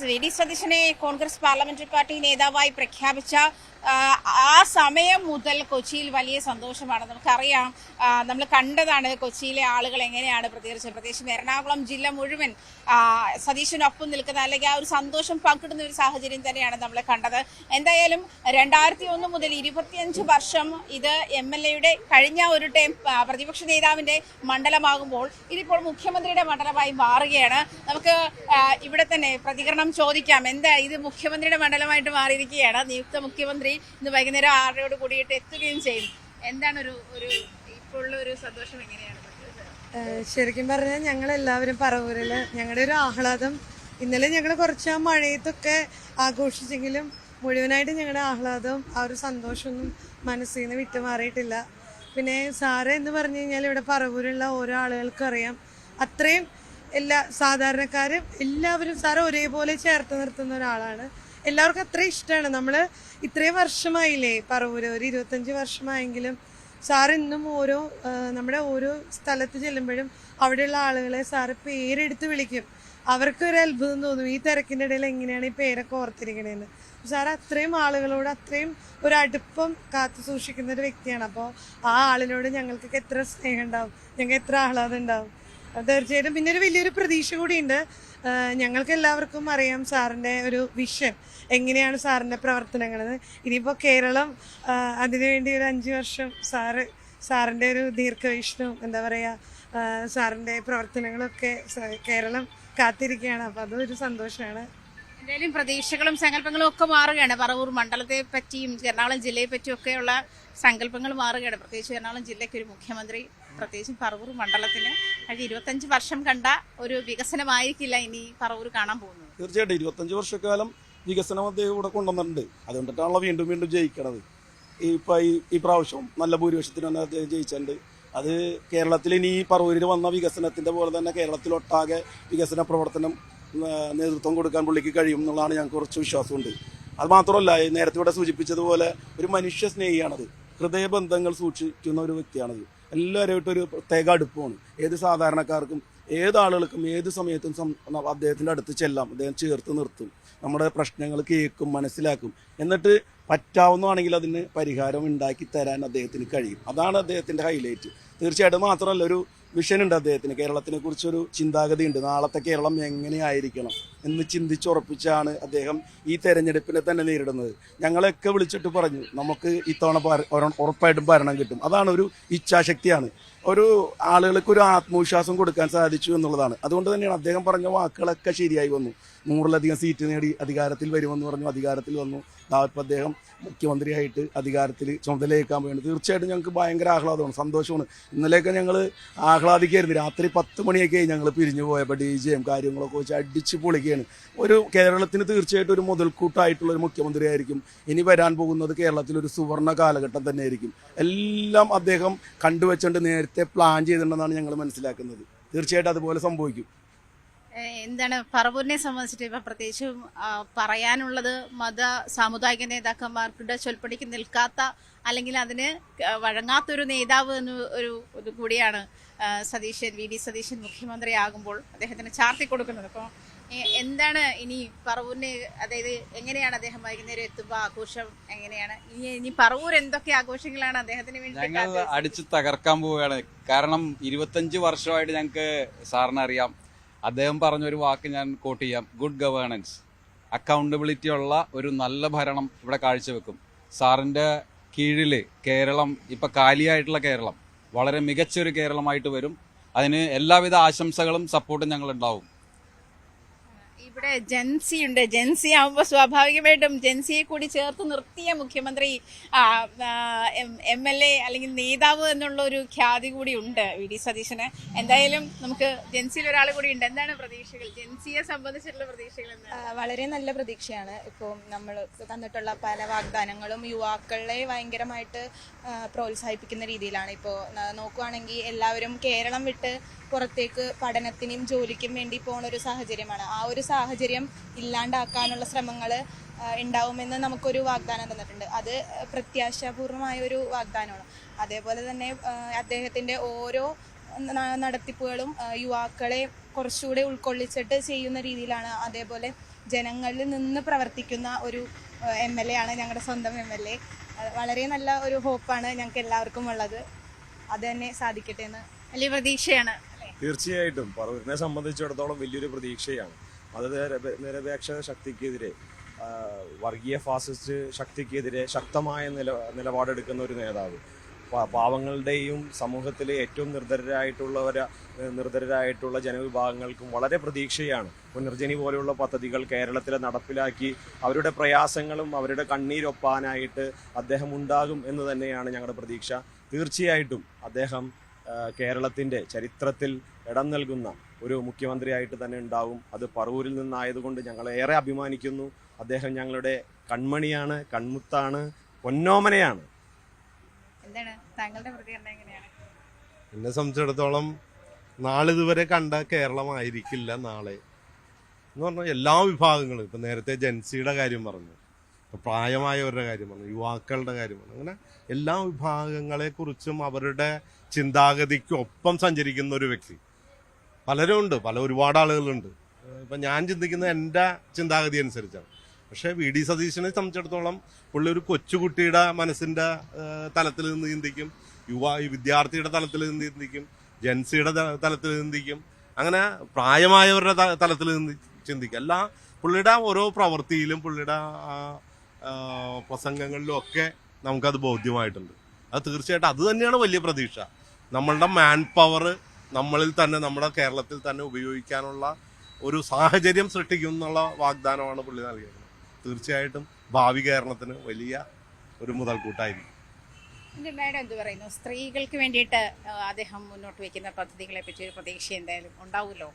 V D സതീശനെ Congress parliamentary party നേതാവായി പ്രഖ്യാപിച്ച ആ സമയം മുതൽ കൊച്ചിയിൽ വലിയ സന്തോഷമാണ്. നമുക്കറിയാം, നമ്മൾ കണ്ടതാണ് കൊച്ചിയിലെ ആളുകൾ എങ്ങനെയാണ് പ്രതികരിച്ചത്. പ്രത്യേകിച്ചും എറണാകുളം ജില്ല മുഴുവൻ സതീശനൊപ്പം നിൽക്കുന്ന അല്ലെങ്കിൽ ആ ഒരു സന്തോഷം പങ്കിടുന്ന ഒരു സാഹചര്യം തന്നെയാണ് നമ്മൾ കണ്ടത്. എന്തായാലും 2001 മുതൽ 25 വർഷം ഇത് MLA-യുടെ കഴിഞ്ഞ ഒരു ടൈം പ്രതിപക്ഷ നേതാവിന്റെ മണ്ഡലമാകുമ്പോൾ ഇതിപ്പോൾ മുഖ്യമന്ത്രിയുടെ മണ്ഡലമായി മാറുകയാണ്. നമുക്ക് ഇവിടെ തന്നെ പ്രതികരണം ചോദിക്കാം. എന്താ ഇത് മുഖ്യമന്ത്രിയുടെ മണ്ഡലമായിട്ട് മാറിയിരിക്കുകയാണ്. നിയുക്ത മുഖ്യമന്ത്രി ഇന്ന് വൈകുന്നേരം 6:00 കൂടിയിട്ട് എത്തുകയും ചെയ്യും. എന്താണ് ഒരു ഇപ്പോഴുള്ള ഒരു സന്തോഷം എങ്ങനെയാണ്? ശരിക്കും പറഞ്ഞാൽ ഞങ്ങൾ എല്ലാവരും പറവൂരില് ഞങ്ങളുടെ ഒരു ആഹ്ലാദം ഇന്നലെ ഞങ്ങൾ കുറച്ച് ആ മഴയത്തൊക്കെ ആഘോഷിച്ചെങ്കിലും മുഴുവനായിട്ട് ഞങ്ങളുടെ ആഹ്ലാദവും ആ ഒരു സന്തോഷമൊന്നും മനസ്സിൽ നിന്ന് വിട്ടുമാറിയിട്ടില്ല. പിന്നെ സാറ് എന്ന് പറഞ്ഞു കഴിഞ്ഞാൽ ഇവിടെ പറവൂരുള്ള ഓരോ ആളുകൾക്കും അറിയാം, അത്രയും എല്ലാ സാധാരണക്കാരും എല്ലാവരും സാറ് ഒരേപോലെ ചേർത്ത് നിർത്തുന്ന ഒരാളാണ്. എല്ലാവർക്കും അത്ര ഇഷ്ടമാണ്. നമ്മൾ ഇത്രയും വർഷമായില്ലേ പറവൂര്, ഒരു 25 വർഷമായെങ്കിലും സാർ ഇന്നും നമ്മുടെ ഓരോ സ്ഥലത്ത് ചെല്ലുമ്പോഴും അവിടെയുള്ള ആളുകളെ സാറ് പേരെടുത്ത് വിളിക്കും. അവർക്ക് ഒരു അത്ഭുതം തോന്നും, ഈ തിരക്കിൻ്റെ ഇടയിൽ എങ്ങനെയാണ് ഈ പേരൊക്കെ ഓർത്തിരിക്കണേന്ന്. സാർ അത്രയും ആളുകളോട് അത്രയും ഒരു അടുപ്പം കാത്തു സൂക്ഷിക്കുന്ന ഒരു വ്യക്തിയാണ്. അപ്പോൾ ആ ആളിനോട് ഞങ്ങൾക്കൊക്കെ എത്ര സ്നേഹം ഉണ്ടാവും, ഞങ്ങൾക്ക് എത്ര ആഹ്ലാദം ഉണ്ടാവും. തീർച്ചയായിട്ടും പിന്നെ ഒരു വലിയൊരു പ്രതീക്ഷ കൂടിയുണ്ട്. ഞങ്ങൾക്ക് എല്ലാവർക്കും അറിയാം സാറിൻ്റെ ഒരു വിഷൻ എങ്ങനെയാണ് സാറിൻ്റെ പ്രവർത്തനങ്ങളെന്ന്. ഇനിയിപ്പോൾ കേരളം അതിനുവേണ്ടി ഒരു 5 വർഷം സാറിൻ്റെ ഒരു ദീർഘവീക്ഷണവും എന്താ പറയുക സാറിൻ്റെ പ്രവർത്തനങ്ങളൊക്കെ കേരളം കാത്തിരിക്കുകയാണ്. അപ്പോൾ അതൊരു സന്തോഷമാണ്. എന്തായാലും പ്രതീക്ഷകളും സങ്കല്പങ്ങളും ഒക്കെ മാറുകയാണ്. പറവൂർ മണ്ഡലത്തെ പറ്റിയും എറണാകുളം ജില്ലയെ പറ്റിയും ഒക്കെയുള്ള സങ്കല്പങ്ങൾ മാറുകയാണ്. പ്രത്യേകിച്ച് എറണാകുളം ജില്ലയ്ക്ക് ഒരു മുഖ്യമന്ത്രി, പ്രത്യേകിച്ചും പറവൂർ മണ്ഡലത്തിന് 25 വർഷം കണ്ട ഒരു വികസനമായിരിക്കില്ല ഇനി പറവൂർ കാണാൻ പോകുന്നത്. തീർച്ചയായിട്ടും 25 വർഷക്കാലം വികസനം അദ്ദേഹം ഇവിടെ കൊണ്ടുവന്നിട്ടുണ്ട്. അതുകൊണ്ടിട്ടാണല്ലോ വീണ്ടും വീണ്ടും ജയിക്കണത്. ഈ പ്രാവശ്യം നല്ല ഭൂരിപക്ഷത്തിന് തന്നെ അദ്ദേഹം ജയിച്ചിട്ടുണ്ട്. അത് കേരളത്തിൽ ഇനി പറവൂരിൽ വന്ന വികസനത്തിന്റെ പോലെ തന്നെ കേരളത്തിലൊട്ടാകെ വികസന പ്രവർത്തനം നേതൃത്വം കൊടുക്കാൻ പുള്ളിക്ക് കഴിയും എന്നുള്ളതാണ് ഞങ്ങൾക്ക് കുറച്ച് വിശ്വാസമുണ്ട്. അത് മാത്രമല്ല, നേരത്തെ ഇവിടെ സൂചിപ്പിച്ചതുപോലെ ഒരു മനുഷ്യ സ്നേഹിയാണത്. ഹൃദയബന്ധങ്ങൾ സൂക്ഷിക്കുന്ന ഒരു വ്യക്തിയാണത്. എല്ലാവരുമായിട്ട് ഒരു പ്രത്യേക അടുപ്പമാണ്. ഏത് സാധാരണക്കാർക്കും ഏത് ആളുകൾക്കും ഏത് സമയത്തും അദ്ദേഹത്തിൻ്റെ അടുത്ത് ചെല്ലാം. അദ്ദേഹം ചേർത്ത് നിർത്തും, നമ്മുടെ പ്രശ്നങ്ങൾ കേൾക്കും, മനസ്സിലാക്കും. എന്നിട്ട് പറ്റാവുന്നതാണെങ്കിൽ അതിന് പരിഹാരം ഉണ്ടാക്കി തരാൻ അദ്ദേഹത്തിന് കഴിയും. അതാണ് അദ്ദേഹത്തിൻ്റെ ഹൈലൈറ്റ്. തീർച്ചയായിട്ടും മാത്രമല്ല, ഒരു വിഷൻ ഉണ്ട് അദ്ദേഹത്തിന്. കേരളത്തിനെ കുറിച്ചൊരു ചിന്താഗതി ഉണ്ട്. നാളത്തെ കേരളം എങ്ങനെയായിരിക്കണം എന്ന് ചിന്തിച്ചുറപ്പിച്ചാണ് അദ്ദേഹം ഈ തെരഞ്ഞെടുപ്പിനെ തന്നെ നേരിടുന്നത്. ഞങ്ങളെയൊക്കെ വിളിച്ചിട്ട് പറഞ്ഞു, നമുക്ക് ഇത്തവണ ഉറപ്പായിട്ടും ഭരണം കിട്ടും. അതാണ് ഒരു ഇച്ഛാശക്തിയാണ്. ഒരു ആളുകൾക്ക് ഒരു ആത്മവിശ്വാസം കൊടുക്കാൻ സാധിച്ചു എന്നുള്ളതാണ്. അതുകൊണ്ട് തന്നെയാണ് അദ്ദേഹം പറഞ്ഞ വാക്കുകളൊക്കെ ശരിയായി വന്നു. 100-ലധികം സീറ്റ് നേടി അധികാരത്തിൽ വരുമെന്ന് പറഞ്ഞു. അധികാരത്തിൽ വന്നു. ഇപ്പം അദ്ദേഹം മുഖ്യമന്ത്രിയായിട്ട് അധികാരത്തിൽ ചുമതലയേക്കാൻ വേണ്ടി തീർച്ചയായിട്ടും ഞങ്ങൾക്ക് ഭയങ്കര ആഹ്ലാദമാണ്, സന്തോഷമാണ്. ഇന്നലെയൊക്കെ ഞങ്ങൾ ആഹ്ലാദിക്കായിരുന്നു. രാത്രി 10 മണിയൊക്കെ ഞങ്ങൾ പിരിഞ്ഞു പോയപ്പോൾ DJയും കാര്യങ്ങളൊക്കെ വെച്ച് അടിച്ച് പൊളിക്കുകയാണ്. ഒരു കേരളത്തിന് തീർച്ചയായിട്ടും ഒരു മുതൽക്കൂട്ടായിട്ടുള്ള ഒരു മുഖ്യമന്ത്രിയായിരിക്കും ഇനി വരാൻ പോകുന്നത്. കേരളത്തിലൊരു സുവർണ്ണ കാലഘട്ടം തന്നെയായിരിക്കും. എല്ലാം അദ്ദേഹം കണ്ടുവച്ചുകൊണ്ട് നേരത്തെ പ്ലാൻ ചെയ്തിട്ടുണ്ടെന്നാണ് ഞങ്ങൾ മനസ്സിലാക്കുന്നത്. തീർച്ചയായിട്ടും അതുപോലെ സംഭവിക്കും. എന്താണ് പറവൂരിനെ സംബന്ധിച്ചിട്ട് ഇപ്പം പ്രത്യേകിച്ചും പറയാനുള്ളത്, മത സാമുദായിക നേതാക്കന്മാർക്കുടെ ചൊൽപ്പടിക്ക് നിൽക്കാത്ത അല്ലെങ്കിൽ അതിന് വഴങ്ങാത്തൊരു നേതാവ് എന്ന് ഒരു കൂടിയാണ് വി ഡി സതീശൻ മുഖ്യമന്ത്രിയാകുമ്പോൾ അദ്ദേഹത്തിന് ചാർത്തി കൊടുക്കുന്നത്. അപ്പോൾ എന്താണ് ഇനി പറവൂരിനെ, അതായത് എങ്ങനെയാണ് അദ്ദേഹം വൈകുന്നേരം എത്തുമ്പോൾ ആഘോഷം എങ്ങനെയാണ്? ഇനി പറവൂർ എന്തൊക്കെ ആഘോഷങ്ങളാണ് അദ്ദേഹത്തിന് വേണ്ടി? ഞങ്ങൾ അടിച്ചു തകർക്കാൻ പോവുകയാണ്. കാരണം 25 വർഷമായിട്ട് ഞങ്ങൾക്ക് സാറിന് അറിയാം. അദ്ദേഹം പറഞ്ഞൊരു വാക്ക് ഞാൻ കോട്ട് ചെയ്യാം: ഗുഡ് ഗവേണൻസ്, അക്കൗണ്ടബിലിറ്റി ഉള്ള ഒരു നല്ല ഭരണം ഇവിടെ കാഴ്ചവെക്കും. സാറിൻ്റെ കീഴിൽ കേരളം, ഇപ്പം കാലിയായിട്ടുള്ള കേരളം വളരെ മികച്ചൊരു കേരളമായിട്ട് വരും. അതിന് എല്ലാവിധ ആശംസകളും സപ്പോർട്ടും ഞങ്ങളുണ്ടാവും. ഇവിടെ ജെൻസി ഉണ്ട്. ജെൻസി ആവുമ്പോൾ സ്വാഭാവികമായിട്ടും ജെൻസിയെ കൂടി ചേർത്ത് നിർത്തിയ മുഖ്യമന്ത്രി, MLA അല്ലെങ്കിൽ നേതാവ് എന്നുള്ള ഒരു ഖ്യാതി കൂടി ഉണ്ട് വി ഡി സതീശന്. എന്തായാലും നമുക്ക് ജെൻസിയിൽ ഒരാൾ കൂടി ഉണ്ട്. എന്താണ് പ്രതീക്ഷകൾ, ജെൻസിയെ സംബന്ധിച്ചിട്ടുള്ള പ്രതീക്ഷകൾ? വളരെ നല്ല പ്രതീക്ഷയാണ്. ഇപ്പോൾ നമ്മൾ തന്നിട്ടുള്ള പല വാഗ്ദാനങ്ങളും യുവാക്കളെ ഭയങ്കരമായിട്ട് പ്രോത്സാഹിപ്പിക്കുന്ന രീതിയിലാണ്. ഇപ്പോൾ നോക്കുകയാണെങ്കിൽ എല്ലാവരും കേരളം വിട്ട് പുറത്തേക്ക് പഠനത്തിനും ജോലിക്കും വേണ്ടി പോകുന്ന ഒരു സാഹചര്യമാണ്. ആ ഒരു സാഹചര്യം ഇല്ലാണ്ടാക്കാനുള്ള ശ്രമങ്ങൾ ഉണ്ടാവുമെന്ന് നമുക്കൊരു വാഗ്ദാനം തന്നിട്ടുണ്ട്. അത് പ്രത്യാശാപൂർണമായ ഒരു വാഗ്ദാനമാണ്. അതേപോലെ തന്നെ അദ്ദേഹത്തിൻ്റെ ഓരോ നടത്തിപ്പുകളും യുവാക്കളെ കുറച്ചുകൂടെ ഉൾക്കൊള്ളിച്ചിട്ട് ചെയ്യുന്ന രീതിയിലാണ്. അതേപോലെ ജനങ്ങളിൽ നിന്ന് പ്രവർത്തിക്കുന്ന ഒരു MLA ആണ് ഞങ്ങളുടെ സ്വന്തം MLA. വളരെ നല്ല ഒരു ഹോപ്പാണ് ഞങ്ങൾക്ക് എല്ലാവർക്കും ഉള്ളത്. അത് തന്നെ സാധിക്കട്ടെ എന്ന് വലിയ പ്രതീക്ഷയാണ്. തീർച്ചയായിട്ടും പറവൂരിനെ സംബന്ധിച്ചിടത്തോളം വലിയൊരു പ്രതീക്ഷയാണ്. മതനിരപേക്ഷ ശക്തിക്കെതിരെ, വർഗീയ ഫാസിസ്റ്റ് ശക്തിക്കെതിരെ ശക്തമായ നിലപാടെടുക്കുന്ന ഒരു നേതാവ്. പാവങ്ങളുടെയും സമൂഹത്തിലെ ഏറ്റവും നിർധരരായിട്ടുള്ള ജനവിഭാഗങ്ങൾക്കും വളരെ പ്രതീക്ഷയാണ്. പുനർജനി പോലെയുള്ള പദ്ധതികൾ കേരളത്തിൽ നടപ്പിലാക്കി അവരുടെ പ്രയാസങ്ങളും അവരുടെ കണ്ണീരൊപ്പാനായിട്ട് അദ്ദേഹം ഉണ്ടാകും എന്ന് തന്നെയാണ് ഞങ്ങളുടെ പ്രതീക്ഷ. തീർച്ചയായിട്ടും അദ്ദേഹം കേരളത്തിൻ്റെ ചരിത്രത്തിൽ ഇടം നൽകുന്ന ഒരു മുഖ്യമന്ത്രിയായിട്ട് തന്നെ ഉണ്ടാവും. അത് പറവൂരിൽ നിന്നായതുകൊണ്ട് ഞങ്ങൾ ഏറെ അഭിമാനിക്കുന്നു. അദ്ദേഹം ഞങ്ങളുടെ കൺമണിയാണ്, കൺമുത്താണ്, പൊന്നോമനയാണ്. എന്താണ് താങ്കളുടെ പ്രതികരണം എങ്ങനെയാണ്? എന്നെ സംബന്ധിച്ചിടത്തോളം നാളിതുവരെ കണ്ട കേരളമായിരിക്കില്ല നാളെ എന്ന് പറഞ്ഞാൽ എല്ലാ വിഭാഗങ്ങളും. ഇപ്പം നേരത്തെ ജൻസിയുടെ കാര്യം പറഞ്ഞു, പ്രായമായവരുടെ കാര്യം പറഞ്ഞു, യുവാക്കളുടെ കാര്യം പറഞ്ഞു, അങ്ങനെ എല്ലാ വിഭാഗങ്ങളെക്കുറിച്ചും അവരുടെ ചിന്താഗതിക്കൊപ്പം സഞ്ചരിക്കുന്ന ഒരു വ്യക്തി. പലരും ഉണ്ട്, ഒരുപാട് ആളുകളുണ്ട്. ഇപ്പം ഞാൻ ചിന്തിക്കുന്നത് എൻ്റെ ചിന്താഗതി അനുസരിച്ചാണ്. പക്ഷേ VD സതീശനെ സംബന്ധിച്ചിടത്തോളം പുള്ളി ഒരു കൊച്ചുകുട്ടിയുടെ മനസ്സിൻ്റെ തലത്തിൽ നിന്ന് ചിന്തിക്കും, വിദ്യാർത്ഥിയുടെ തലത്തിൽ നിന്ന് ചിന്തിക്കും, ജൻസിയുടെ തലത്തിൽ ചിന്തിക്കും, അങ്ങനെ പ്രായമായവരുടെ തലത്തിൽ നിന്ന് ചിന്തിക്കും. എല്ലാ പുള്ളിയുടെ ഓരോ പ്രവൃത്തിയിലും പുള്ളിയുടെ പ്രസംഗങ്ങളിലും ഒക്കെ നമുക്കത് ബോധ്യമായിട്ടുണ്ട്. അത് തീർച്ചയായിട്ടും അത് തന്നെയാണ് വലിയ പ്രതീക്ഷ. നമ്മളുടെ മാൻ പവർ നമ്മളിൽ തന്നെ, നമ്മുടെ കേരളത്തിൽ തന്നെ ഉപയോഗിക്കാനുള്ള ഒരു സാഹചര്യം സൃഷ്ടിക്കും എന്നുള്ള വാഗ്ദാനമാണ് പുള്ളി നൽകിയത്. തീർച്ചയായിട്ടും ഭാവി കേരളത്തിന് വലിയ ഒരു മുതൽക്കൂട്ടായിരിക്കും. മേഡം എന്ത് പറയുന്നു? സ്ത്രീകൾക്ക് വേണ്ടിയിട്ട് അദ്ദേഹം മുന്നോട്ട് വയ്ക്കുന്ന പദ്ധതികളെ പറ്റി ഒരു പ്രതീക്ഷ എന്തായാലും ഉണ്ടാവുമല്ലോ,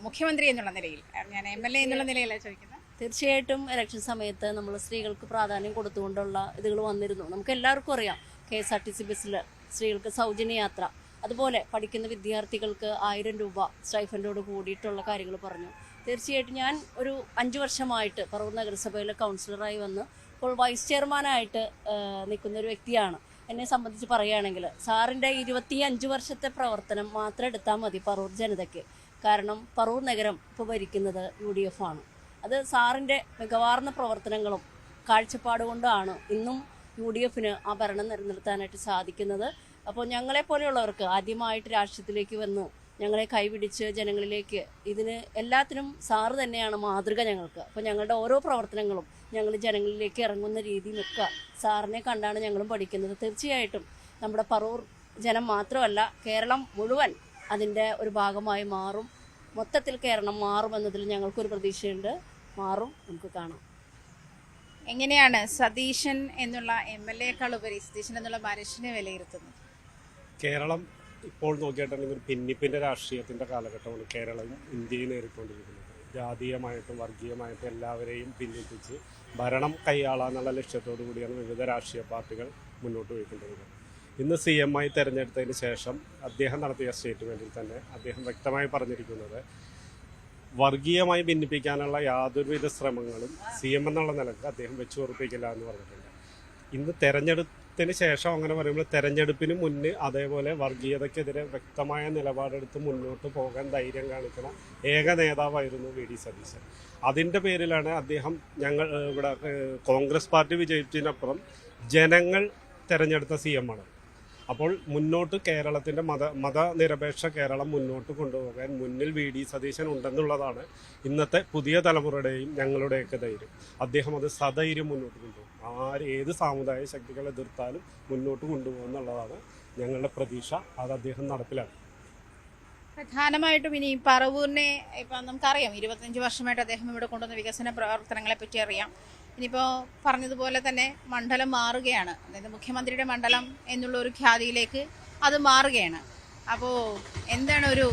മുഖ്യമന്ത്രി എന്നുള്ള നിലയിൽ. ഞാൻ MLA എന്നുള്ള നിലയിലാണ് ചോദിക്കുന്നത്. തീർച്ചയായിട്ടും ഇലക്ഷൻ സമയത്ത് നമ്മൾ സ്ത്രീകൾക്ക് പ്രാധാന്യം കൊടുത്തുകൊണ്ടുള്ള ഇതുകൾ വന്നിരുന്നു. നമുക്ക് എല്ലാവർക്കും അറിയാം, KSRTC ബസ്സിൽ സ്ത്രീകൾക്ക് സൗജന്യ യാത്ര, അതുപോലെ പഠിക്കുന്ന വിദ്യാർത്ഥികൾക്ക് 1000 രൂപ സ്റ്റൈഫൻഡോട് കൂടിയിട്ടുള്ള കാര്യങ്ങൾ പറഞ്ഞു. തീർച്ചയായിട്ടും ഞാൻ ഒരു 5 വർഷമായിട്ട് പറവൂർ നഗരസഭയിലെ കൗൺസിലറായി വന്ന് ഇപ്പോൾ വൈസ് ചെയർമാനായിട്ട് നിൽക്കുന്ന ഒരു വ്യക്തിയാണ്. എന്നെ സംബന്ധിച്ച് പറയുകയാണെങ്കിൽ സാറിൻ്റെ 25 വർഷത്തെ പ്രവർത്തനം മാത്രം എടുത്താൽ മതി പറവൂർ ജനതയ്ക്ക്. കാരണം പറവൂർ നഗരം ഇപ്പോൾ ഭരിക്കുന്നത് UDF ആണ്. അത് സാറിൻ്റെ മികവാർന്ന പ്രവർത്തനങ്ങളും കാഴ്ചപ്പാട് കൊണ്ടാണ് ഇന്നും UDFന് ആ ഭരണം നിലനിർത്താനായിട്ട് സാധിക്കുന്നത്. അപ്പോൾ ഞങ്ങളെപ്പോലെയുള്ളവർക്ക് ആദ്യമായിട്ട് രാഷ്ട്രീയത്തിലേക്ക് വന്ന് ഞങ്ങളെ കൈപിടിച്ച് ജനങ്ങളിലേക്ക്, ഇതിന് എല്ലാത്തിനും സാറ് തന്നെയാണ് മാതൃക ഞങ്ങൾക്ക്. അപ്പോൾ ഞങ്ങളുടെ ഓരോ പ്രവർത്തനങ്ങളും ഞങ്ങൾ ജനങ്ങളിലേക്ക് ഇറങ്ങുന്ന രീതിയുമൊക്കെ സാറിനെ കണ്ടാണ് ഞങ്ങളും പഠിക്കുന്നത്. തീർച്ചയായിട്ടും നമ്മുടെ പറവൂർ ജനം മാത്രമല്ല, കേരളം മുഴുവൻ അതിൻ്റെ ഒരു ഭാഗമായി മാറും. മൊത്തത്തിൽ കേരളം മാറുമെന്നതിൽ ഞങ്ങൾക്കൊരു പ്രതീക്ഷയുണ്ട്. മാറും, നമുക്ക് കാണാം. എങ്ങനെയാണ് സതീശൻ എന്നുള്ള MLAയേക്കാൾ ഉപരി സതീശൻ എന്നുള്ള മനുഷ്യനെ വിലയിരുത്തുന്നത്? കേരളം ഇപ്പോൾ നോക്കിയിട്ടുണ്ടെങ്കിൽ ഒരു ഭിന്നിപ്പിൻ്റെ രാഷ്ട്രീയത്തിൻ്റെ കാലഘട്ടമാണ് കേരളം ഇന്ത്യയിൽ നേരിട്ടുകൊണ്ടിരിക്കുന്നത്. ജാതീയമായിട്ടും വർഗീയമായിട്ടും എല്ലാവരെയും ഭിന്നിപ്പിച്ച് ഭരണം കൈയാളാന്നുള്ള ലക്ഷ്യത്തോടു കൂടിയാണ് വിവിധ രാഷ്ട്രീയ പാർട്ടികൾ മുന്നോട്ട് പോയിക്കൊണ്ടിരിക്കുന്നത്. ഇന്ന് CM ആയി തെരഞ്ഞെടുത്തതിന് ശേഷം അദ്ദേഹം നടത്തിയ സ്റ്റേറ്റ്മെൻറ്റിൽ തന്നെ അദ്ദേഹം വ്യക്തമായി പറഞ്ഞിരിക്കുന്നത്, വർഗീയമായി ഭിന്നിപ്പിക്കാനുള്ള യാതൊരുവിധ ശ്രമങ്ങളും CM എന്നുള്ള നിലക്ക് അദ്ദേഹം വെച്ചു ഉറപ്പിക്കില്ല എന്ന് പറഞ്ഞിട്ടുണ്ട്. ഇന്ന് തെരഞ്ഞെടുപ്പിന് ശേഷം അങ്ങനെ പറയുമ്പോൾ തെരഞ്ഞെടുപ്പിന് മുന്നേ അതേപോലെ വർഗീയതയ്ക്കെതിരെ വ്യക്തമായ നിലപാടെടുത്ത് മുന്നോട്ട് പോകാൻ ധൈര്യം കാണിക്കുന്ന ഏക നേതാവായിരുന്നു VD സതീശൻ. അതിൻ്റെ പേരിലാണ് അദ്ദേഹം ഇവിടെ കോൺഗ്രസ് പാർട്ടി വിജയിച്ചതിനപ്പുറം ജനങ്ങൾ തെരഞ്ഞെടുത്ത CM ആണ്. അപ്പോൾ മുന്നോട്ട് കേരളത്തിൻ്റെ മതനിരപേക്ഷ കേരളം മുന്നോട്ട് കൊണ്ടുപോകാൻ മുന്നിൽ VD സതീശൻ ഉണ്ടെന്നുള്ളതാണ് ഇന്നത്തെ പുതിയ തലമുറയുടെയും ഞങ്ങളുടെയൊക്കെ ധൈര്യം. അദ്ദേഹം അത് സധൈര്യം മുന്നോട്ട് കൊണ്ടുപോകും. ഏത് സാമുദായിക ശക്തികളെ എതിർത്താലും മുന്നോട്ട് കൊണ്ടുപോകുന്നുള്ളതാണ് ഞങ്ങളുടെ പ്രതീക്ഷ. അത് അദ്ദേഹം നടപ്പിലാക്കും. പ്രധാനമായിട്ടും ഇനി പറവൂരിനെ ഇപ്പം നമുക്കറിയാം, 25 വർഷമായിട്ട് അദ്ദേഹം ഇവിടെ കൊണ്ടുവന്ന വികസന പ്രവർത്തനങ്ങളെ പറ്റി അറിയാം. ഇനിയിപ്പോൾ പറഞ്ഞതുപോലെ തന്നെ മണ്ഡലം മാറുകയാണ്, അതായത് മുഖ്യമന്ത്രിയുടെ മണ്ഡലം എന്നുള്ള ഒരു ഖ്യാതിയിലേക്ക് അത് മാറുകയാണ്. അപ്പോൾ എന്താണ് ഒരു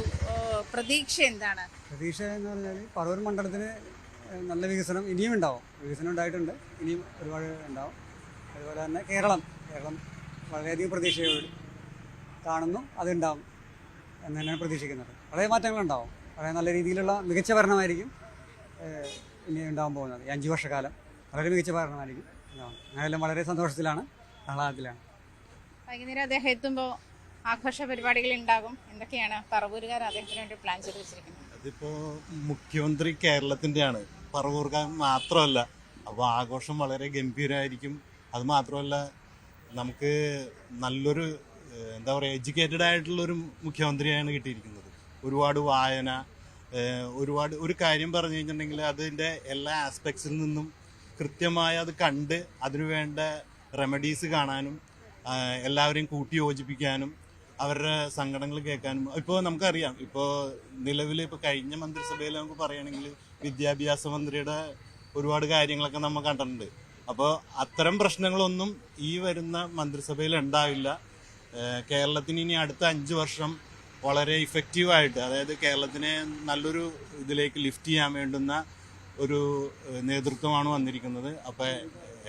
പ്രതീക്ഷ? എന്താണ് പ്രതീക്ഷ എന്ന് പറഞ്ഞാൽ പറവൂർ മണ്ഡലത്തിന് നല്ല വികസനം ഇനിയും ഉണ്ടാവും. വികസനം ഉണ്ടായിട്ടുണ്ട്, ഇനിയും ഒരുപാട് ഉണ്ടാവും. അതുപോലെ തന്നെ കേരളം വളരെയധികം പ്രതീക്ഷയോട് കാണുന്നു, അതുണ്ടാവും എന്ന് തന്നെയാണ് പ്രതീക്ഷിക്കുന്നത്. വളരെ മാറ്റങ്ങളുണ്ടാവും, വളരെ നല്ല രീതിയിലുള്ള മികച്ച ഭരണമായിരിക്കും ഇനി ഉണ്ടാകാൻ പോകുന്നത്. ഈ 5 വർഷക്കാലം വളരെ മികച്ച ഭരണമായിരിക്കും. അങ്ങനെയെല്ലാം വളരെ സന്തോഷത്തിലാണ്, ആഹ്ലാദത്തിലാണ്. വൈകുന്നേരം അദ്ദേഹം എത്തുമ്പോൾ ആഘോഷ പരിപാടികൾ ഉണ്ടാകും. എന്തൊക്കെയാണ് പറവൂരുകാർ അദ്ദേഹത്തിന് വേണ്ടി പ്ലാൻ ചെയ്ത് വെച്ചിരിക്കുന്നത്? അതിപ്പോൾ മുഖ്യമന്ത്രി കേരളത്തിൻ്റെയാണ്. പറവൂർക്കാർ മാത്രമല്ല. അപ്പോൾ ആഘോഷം വളരെ ഗംഭീരമായിരിക്കും. അത് മാത്രമല്ല, നമുക്ക് നല്ലൊരു എന്താ പറയുക, എഡ്യൂക്കേറ്റഡ് ആയിട്ടുള്ളൊരു മുഖ്യമന്ത്രിയാണ് കിട്ടിയിരിക്കുന്നത്. ഒരുപാട് വായന, ഒരു കാര്യം പറഞ്ഞു കഴിഞ്ഞിട്ടുണ്ടെങ്കിൽ അതിൻ്റെ എല്ലാ ആസ്പെക്ട്സിൽ നിന്നും കൃത്യമായി അത് കണ്ട് അതിനു വേണ്ട റെമഡീസ് കാണാനും എല്ലാവരെയും കൂട്ടി യോജിപ്പിക്കാനും അവരുടെ സങ്കടങ്ങൾ കേൾക്കാനും. ഇപ്പോൾ നമുക്കറിയാം, ഇപ്പോൾ നിലവിൽ ഇപ്പോൾ കഴിഞ്ഞ മന്ത്രിസഭയിൽ നമുക്ക് പറയുകയാണെങ്കിൽ വിദ്യാഭ്യാസ മന്ത്രിയുടെ ഒരുപാട് കാര്യങ്ങളൊക്കെ നമ്മൾ കണ്ടിട്ടുണ്ട്. അപ്പോൾ അത്തരം പ്രശ്നങ്ങളൊന്നും ഈ വരുന്ന മന്ത്രിസഭയിൽ ഉണ്ടാവില്ല. കേരളത്തിന് ഇനി അടുത്ത 5 വർഷം വളരെ ഇഫക്റ്റീവായിട്ട്, അതായത് കേരളത്തിനെ നല്ലൊരു ഇതിലേക്ക് ലിഫ്റ്റ് ചെയ്യാൻ വേണ്ടുന്ന ഒരു നേതൃത്വമാണ് വന്നിരിക്കുന്നത്. അപ്പോൾ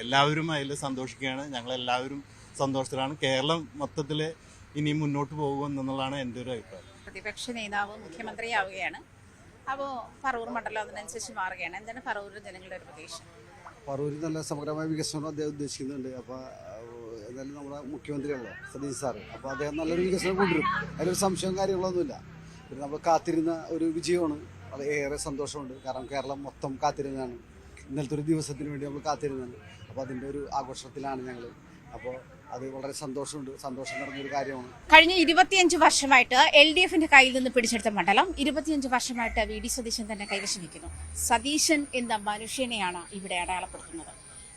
എല്ലാവരും അതിൽ സന്തോഷിക്കുകയാണ്. ഞങ്ങളെല്ലാവരും സന്തോഷത്തിലാണ്. കേരളം മൊത്തത്തിൽ ഇനി മുന്നോട്ട് പോകുമെന്നുള്ളതാണ് എൻ്റെ ഒരു അഭിപ്രായം. പ്രതിപക്ഷ നേതാവ് മുഖ്യമന്ത്രിയാവുകയാണ്. അപ്പോൾ പറവൂർ മണ്ഡലം അതിനനുസരിച്ച് മാറുകയാണ്. എന്താണ് പറവൂർ ജനങ്ങളുടെ ഒരു പ്രതീക്ഷ? പറവൂരിൽ നല്ല സമഗ്രമായ വികസനം അദ്ദേഹം ഉദ്ദേശിക്കുന്നുണ്ട്. അപ്പോൾ എന്തായാലും നമ്മുടെ മുഖ്യമന്ത്രിയാണല്ലോ സതീഷ് സാറ്. അപ്പോൾ അദ്ദേഹം നല്ലൊരു വികസനം കൊണ്ടുവരും, അതിലൊരു സംശയവും കാര്യങ്ങളൊന്നുമില്ല. പിന്നെ നമ്മൾ കാത്തിരുന്ന ഒരു വിജയമാണ്. അത് ഏറെ സന്തോഷമുണ്ട്. കാരണം കേരളം മൊത്തം കാത്തിരുന്നതാണ്. ഇന്നലത്തെ ഒരു ദിവസത്തിന് വേണ്ടി നമ്മൾ കാത്തിരുന്നതാണ്. അപ്പോൾ അതിൻ്റെ ഒരു ആഘോഷത്തിലാണ് ഞങ്ങൾ. അപ്പോൾ അത് വളരെ സന്തോഷമുണ്ട്. സന്തോഷം നിറഞ്ഞൊരു കാര്യമാണ്. കഴിഞ്ഞ 25 വർഷമായിട്ട് LDFന്റെ കയ്യിൽ നിന്ന് പിടിച്ചെടുത്ത മണ്ഡലം 25 വർഷമായിട്ട് VD സതീശൻ തന്നെ കൈവശം വയ്ക്കുന്നു. സതീശൻ എന്ന മനുഷ്യനെയാണ് ഇവിടെ അടയാളപ്പെടുത്തുന്നത്.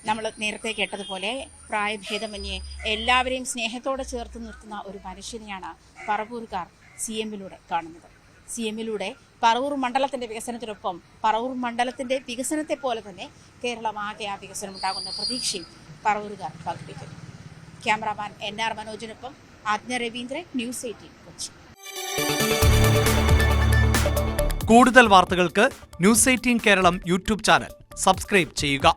നമ്മൾ നേരത്തെ കേട്ടതുപോലെ പ്രായഭേദമന്യേ എല്ലാവരെയും സ്നേഹത്തോടെ ചേർത്ത് നിർത്തുന്ന ഒരു മനുഷ്യനെയാണ് പറവൂർക്കാർ CM-ലൂടെ കാണുന്നത്. CM-ലൂടെ പറവൂർ മണ്ഡലത്തിന്റെ വികസനത്തിനൊപ്പം പറവൂർ മണ്ഡലത്തിന്റെ വികസനത്തെ പോലെ തന്നെ കേരളമാകെ ആ വികസനം ഉണ്ടാകുന്ന പ്രതീക്ഷയും പറവൂർക്കാർ പങ്കുവയ്ക്കുന്നു. ക്യാമറാമാൻ NR മനോജിനൊപ്പം ആജ്ഞ രവീന്ദ്രൻ, ന്യൂസ് 18 കൊച്ചി. കൂടുതൽ വാർത്തകൾക്ക് news 18 Keralam YouTube channel subscribe ചെയ്യുക.